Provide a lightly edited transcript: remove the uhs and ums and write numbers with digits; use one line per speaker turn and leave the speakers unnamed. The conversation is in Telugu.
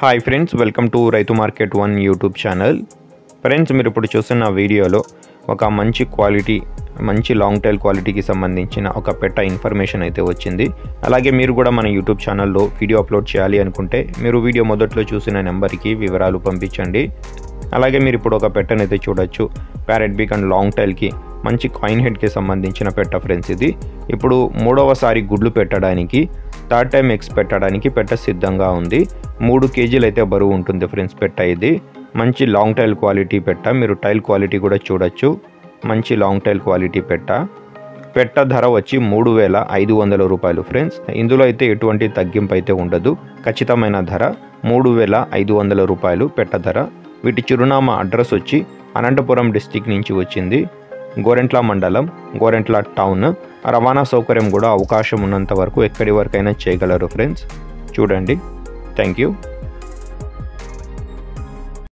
హాయ్ ఫ్రెండ్స్, వెల్కమ్ టు రైతు మార్కెట్ 1 యూట్యూబ్ ఛానల్. ఫ్రెండ్స్, మీరు ఇప్పుడు చూస్తున్న వీడియోలో ఒక మంచి లాంగ్ టైల్ క్వాలిటీకి సంబంధించిన ఒక పెట్ట ఇన్ఫర్మేషన్ అయితే వచ్చింది. అలాగే మీరు కూడా మన యూట్యూబ్ ఛానల్లో వీడియో అప్లోడ్ చేయాలి అనుకుంటే మీరు వీడియో మొదట్లో చూసిన నెంబర్కి వివరాలు పంపించండి. అలాగే మీరు ఇప్పుడు ఒక పెట్టనైతే చూడొచ్చు. ప్యారెట్ బీక్ అండ్ లాంగ్ టైల్కి మంచి కాయిన్ హెడ్కి సంబంధించిన పెట్ట ఫ్రెండ్స్. ఇది ఇప్పుడు మూడవసారి గుడ్లు పెట్టడానికి, థర్డ్ టైం ఎగ్స్ పెట్టడానికి పెట్ట సిద్ధంగా ఉంది. 3 కేజీలు అయితే బరువు ఉంటుంది ఫ్రెండ్స్ పెట్ట. ఇది మంచి లాంగ్ టైల్ క్వాలిటీ పెట్ట. మీరు టైల్ క్వాలిటీ కూడా చూడొచ్చు. మంచి లాంగ్ టైల్ క్వాలిటీ పెట్ట ధర వచ్చి 3,500 రూపాయలు ఫ్రెండ్స్. ఇందులో అయితే ఎటువంటి తగ్గింపు అయితే ఉండదు. ఖచ్చితమైన ధర 3,500 రూపాయలు పెట్ట ధర. వీటి చిరునామా అడ్రస్ వచ్చి అనంతపురం డిస్టిక్ నుంచి వచ్చింది. గోరెంట్ల మండలం, గోరెంట్ల టౌన్. రవాణా సౌకర్యం కూడా అవకాశం ఉన్నంత వరకు ఎక్కడి వరకైనా చేయగలరు ఫ్రెండ్స్. చూడండి. Thank you.